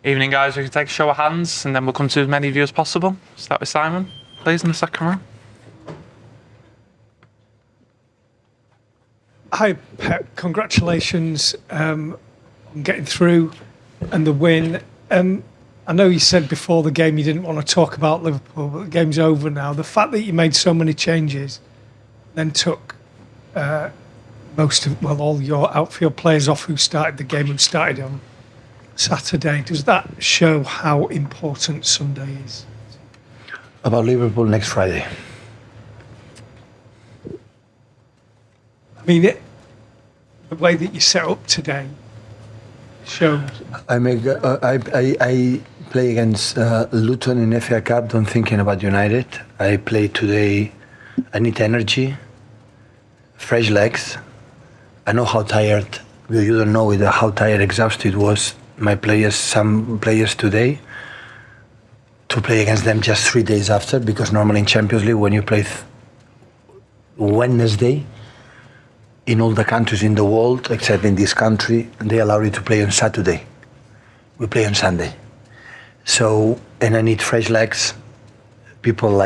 Evening, guys. We can take a show of hands and then we'll come to as many of you as possible. Start with Simon, please, in the second row. Hi, Pep. Congratulations on getting through and the win. I know you said before the game you didn't want to talk about Liverpool, but the game's over now. The fact that you made so many changes, then took all your outfield players off who started the game, who started on Saturday, does that show how important Sunday is? About Liverpool next Friday. I mean, the way that you set up today shows. I play against Luton in FA Cup, don't thinking about United. I play today, I need energy, fresh legs. I know how tired, you don't know how tired, exhausted was some players today, to play against them just 3 days after, because normally in Champions League when you play Wednesday, in all the countries in the world, except in this country, they allow you to play on Saturday. We play on Sunday. So, and I need fresh legs. People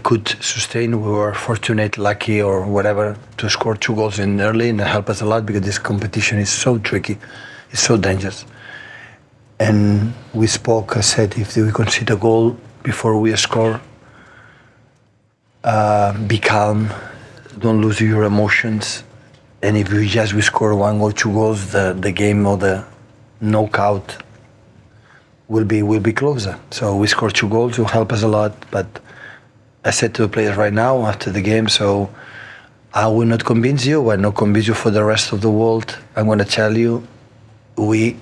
could sustain. We were fortunate, lucky, or whatever, to score 2 goals in early, and that helped us a lot because this competition is so tricky, it's so dangerous. And we spoke. I said, if we concede a goal before we score, be calm, don't lose your emotions. And if we score 1 or 2 goals, the game or the knockout will be closer. So we scored 2 goals, will help us a lot. But I said to the players right now after the game, so I will not convince you. I will not convince you for the rest of the world. I'm going to tell you, we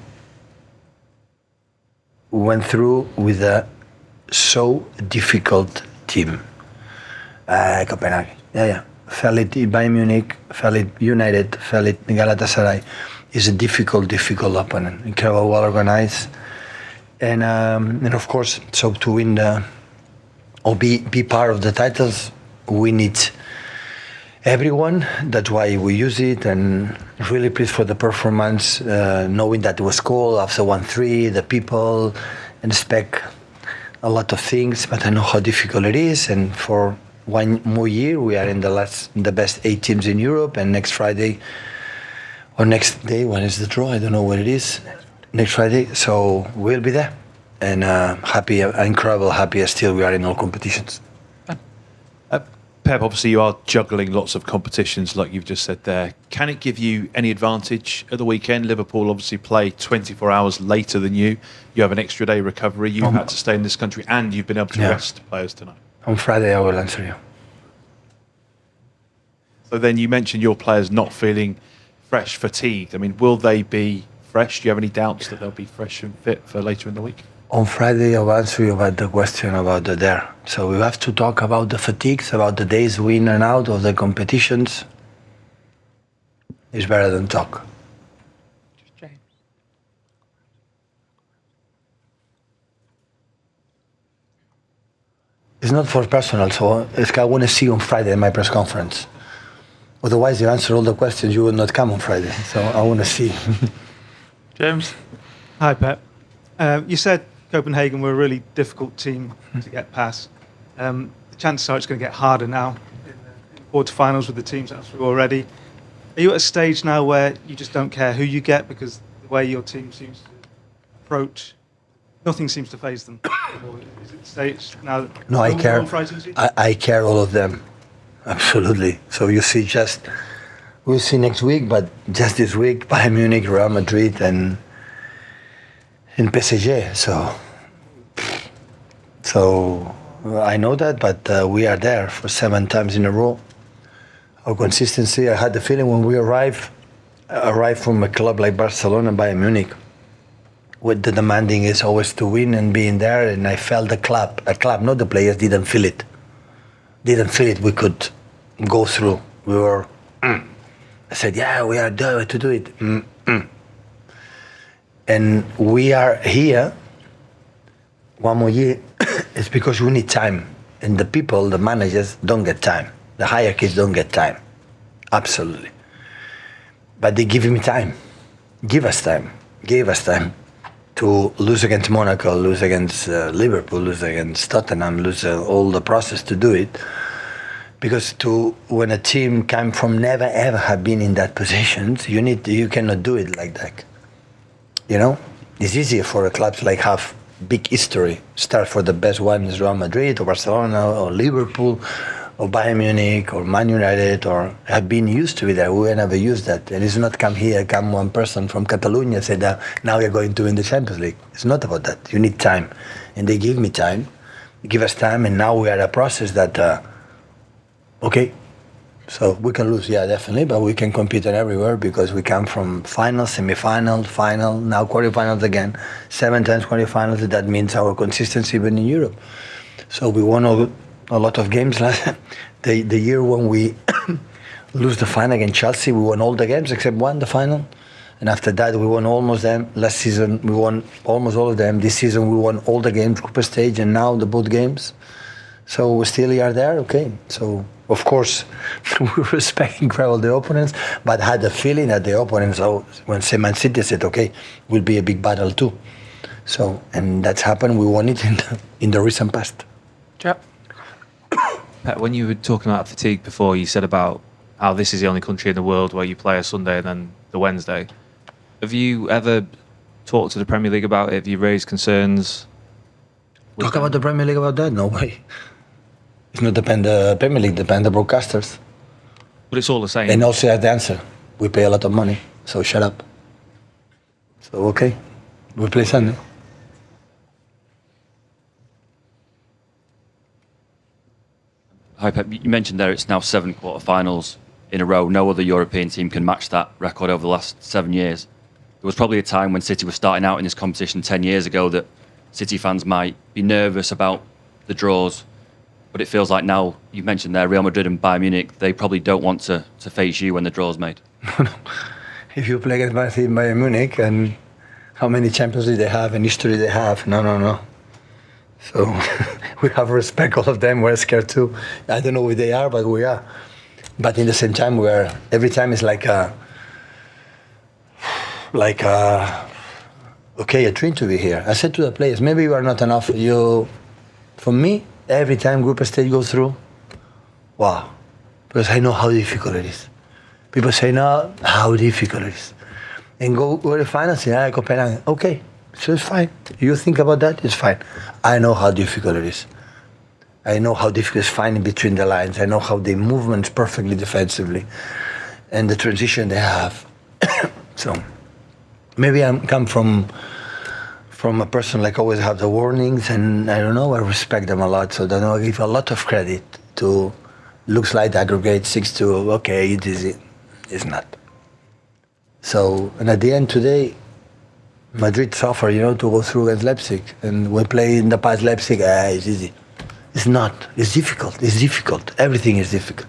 went through with a so difficult team. Copenhagen, yeah. Fell it Bayern Munich, fell it United, fell it Galatasaray. It's a difficult opponent. Incredible, well organized, and of course, so to win or be part of the titles, we need everyone. That's why we use it, and really pleased for the performance, knowing that it was cool after 1-3, the people, and expect a lot of things, but I know how difficult it is, and for 1 more year, we are in the best 8 teams in Europe, and next Friday, or next day, when is the draw? I don't know what it is. Next Friday, so we'll be there. And incredible happy still we are in all competitions. Pep, obviously you are juggling lots of competitions like you've just said there. Can it give you any advantage at the weekend? Liverpool obviously play 24 hours later than you. You have an extra day recovery. You've had to stay in this country and you've been able to rest players tonight. On Friday I will answer you. So then you mentioned your players not feeling fresh, fatigued. I mean, will they be fresh? Do you have any doubts that they'll be fresh and fit for later in the week? On Friday, I'll answer you about the question about the there. So we have to talk about the fatigues, about the days in and out of the competitions. It's better than talk. James. It's not for personal, so I want to see you on Friday in my press conference. Otherwise, you answer all the questions, you will not come on Friday. So I want to see. James. Hi, Pep. You said Copenhagen were a really difficult team to get past. The chances are it's going to get harder now in the quarterfinals with the teams that are through already. Are you at a stage now where you just don't care who you get because the way your team seems to approach, nothing seems to faze them? Or is it the stage now? No, I care. I care all of them, absolutely. So you see, we'll see next week, but just this week, Bayern Munich, Real Madrid, and in PSG, so I know that, but we are there for 7 times in a row. Our consistency, I had the feeling when we arrived from a club like Barcelona, Bayern Munich, what the demanding is always to win and being there, and I felt a club, not the players, didn't feel it. We could go through. We were, I said, yeah, we are there to do it. And we are here 1 more year. It's because we need time. And the people, the managers, don't get time. The hierarchies don't get time. Absolutely. But they give me time. Give us time. Gave us time. to lose against Monaco, lose against Liverpool, lose against Tottenham, lose all the process to do it. Because when a team come from never ever have been in that position, you cannot do it like that. You know, it's easier for clubs like have big history. Start for the best ones, Real Madrid or Barcelona or Liverpool or Bayern Munich or Man United, or have been used to it there. We never used that. And it's not come one person from Catalonia said that now we're going to win the Champions League. It's not about that. You need time. And they give me time, give us time, and now we are at a process that, okay, so we can lose, yeah, definitely, but we can compete everywhere because we come from final, semi-final, final, now quarterfinals again, 7 times quarterfinals. That means our consistency even in Europe. So we won a lot of games last the year when we lose the final against Chelsea. We won all the games except one, the final. And after that, we won almost them. Last season, we won almost all of them. This season, we won all the games, group stage, and now the both games. So we still are there, okay. So, of course, we respect incredible the opponents, but had the feeling that the opponents, when Man City said, okay, will be a big battle too. So, and that's happened. We won it in the recent past. Yeah. Pep, when you were talking about fatigue before, you said about how this is the only country in the world where you play a Sunday and then the Wednesday. Have you ever talked to the Premier League about it? Have you raised concerns? Talk about the Premier League about that? No way. It's not depend the Premier League, depend the broadcasters. But it's all the same. And also have the answer. We pay a lot of money, so shut up. So okay, we play Sunday. Hi Pep, you mentioned there it's now 7 quarterfinals in a row. No other European team can match that record over the last 7 years. There was probably a time when City was starting out in this competition 10 years ago that City fans might be nervous about the draws, but it feels like now, you mentioned there, Real Madrid and Bayern Munich, they probably don't want to face you when the draw's made. No. If you play against Bayern Munich and how many Champions League they have and history they have, no. So we have respect all of them, we're scared too. I don't know who they are, but we are. But in the same time, every time it's like a dream to be here. I said to the players, maybe you are not enough. For me, every time group stage goes through, wow, because I know how difficult it is. People say, no, how difficult it is. And go to the final, say, Copenhagen, okay, so it's fine. You think about that, it's fine. I know how difficult it is. I know how difficult it is finding between the lines. I know how they movement perfectly defensively and the transition they have. So maybe I come from a person like always have the warnings, and I don't know, I respect them a lot. So I give a lot of credit to looks like aggregate 6-2, okay, it is it. It's not. So, and at the end today, Madrid suffer, to go through against Leipzig. And we play in the past Leipzig, it's easy. It's not. It's difficult. It's difficult. Everything is difficult.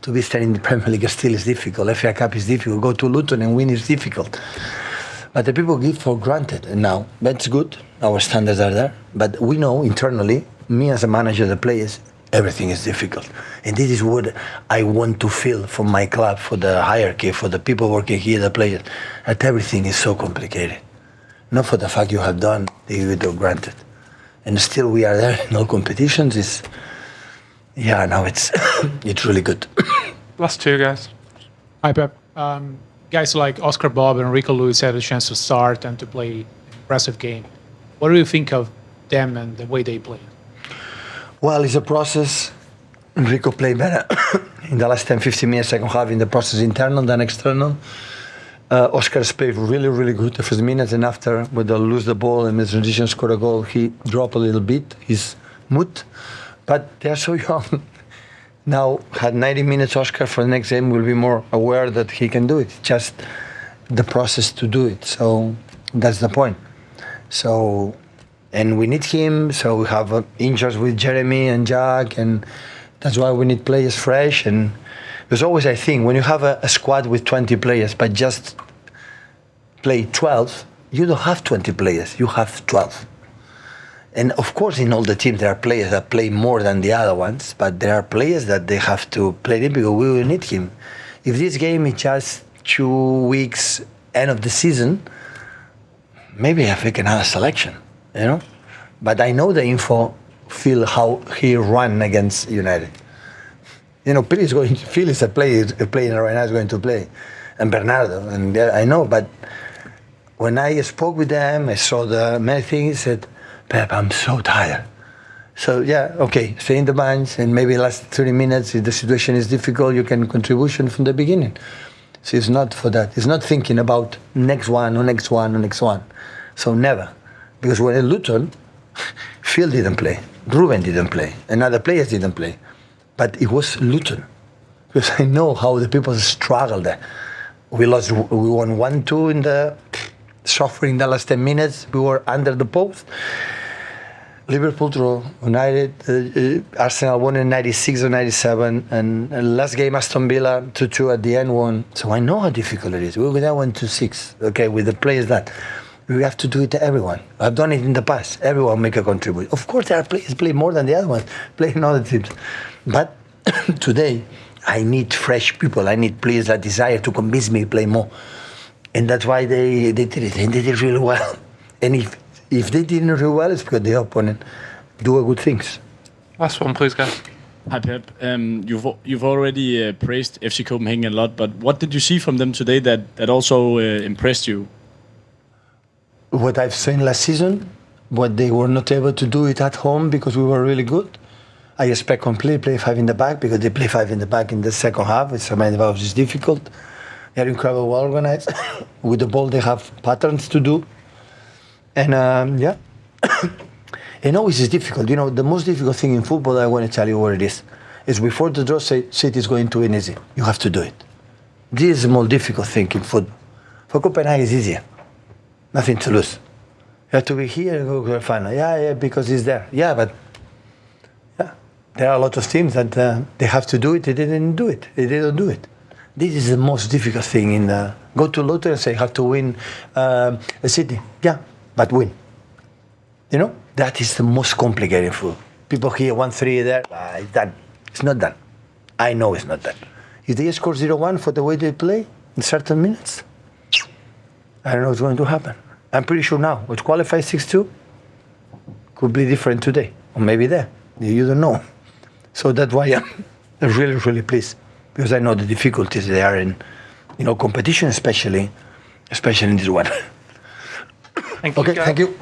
To be staying in the Premier League still is difficult. FA Cup is difficult. Go to Luton and win is difficult. But the people give for granted. And now, that's good. Our standards are there. But we know internally, me as a manager, the players, everything is difficult. And this is what I want to feel from my club, for the hierarchy, for the people working here, the players, that everything is so complicated. Not for the fact you have done, they give it for granted. And still we are there in all competitions. Now it's it's really good. Last two, guys. Hi, Pep. Guys like Oscar Bobb and Rico Lewis had a chance to start and to play an impressive game. What do you think of them and the way they play? Well, it's a process. Rico played better in the last 10-15 minutes, second half, in the process internal than external. Oscar's played really, really good the first minutes, and after, with the lose the ball and the transition score a goal, he dropped a little bit, his mood. But they're so young. Now, had 90 minutes, Oscar for the next game will be more aware that he can do it. Just the process to do it. So that's the point. So, and we need him. So we have injuries with Jeremy and Jack, and that's why we need players fresh. And there's always, I think, when you have a squad with 20 players, but just play 12, you don't have 20 players. You have 12. And of course, in all the teams, there are players that play more than the other ones, but there are players that they have to play in because we will need him. If this game is just 2 weeks, end of the season, maybe if we can have a selection, you know. But I know the info, feel how he ran against United. You know, Phil is going to, Phil is a player right now is going to play, and Bernardo, and I know. But when I spoke with them, I saw the many things. Said, Pep, I'm so tired. So yeah, okay, stay in the bench, and maybe last 30 minutes, if the situation is difficult, you can contribution from the beginning. So it's not for that. It's not thinking about next one or next one or next one. So never, because when in Luton, Phil didn't play, Ruben didn't play, and other players didn't play. But it was Luton, because I know how the people struggled there. We won 1-2 in the suffering the last 10 minutes. We were under the post. Liverpool draw, United, Arsenal won in 96 or 97, and last game Aston Villa 2-2 at the end won. So I know how difficult it is. We were there 1-6, okay, with the players that. We have to do it to everyone. I've done it in the past. Everyone make a contribution. Of course, there are players play more than the other ones, play in other teams. But today, I need fresh people. I need players that desire to convince me to play more. And that's why they did it. And they did really well. And if they didn't really well, it's because the opponent do good things. Last one, please, guys. Hi, Pep. You've already praised FC Copenhagen a lot, but what did you see from them today that also impressed you? What I've seen last season, what they were not able to do it at home because we were really good. I expect completely play 5 in the back because they play 5 in the back in the second half. It's it's difficult. They're incredibly well organized. With the ball, they have patterns to do. And yeah, and always it's difficult. You know, the most difficult thing in football, I want to tell you what it is before the draw, say City is going to win easy. You have to do it. This is the most difficult thing in football. For Copenhagen, it's easier. Nothing to lose. You have to be here and go to the final. Yeah, because it's there. Yeah, but yeah, there are a lot of teams that they have to do it. They didn't do it. They didn't do it. This is the most difficult thing in the go to Lotto and say have to win a city. Yeah, but win. You know, that is the most complicated food. People hear 1-3 there. It's done. It's not done. I know it's not done. If they score 0-1 for the way they play in certain minutes, I don't know what's going to happen. I'm pretty sure now, with qualified 6-2, could be different today, or maybe there. You don't know. So that's why I'm really, really pleased, because I know the difficulties they are in, you know, competition, especially in this one. Thank you, okay, guys. thank you.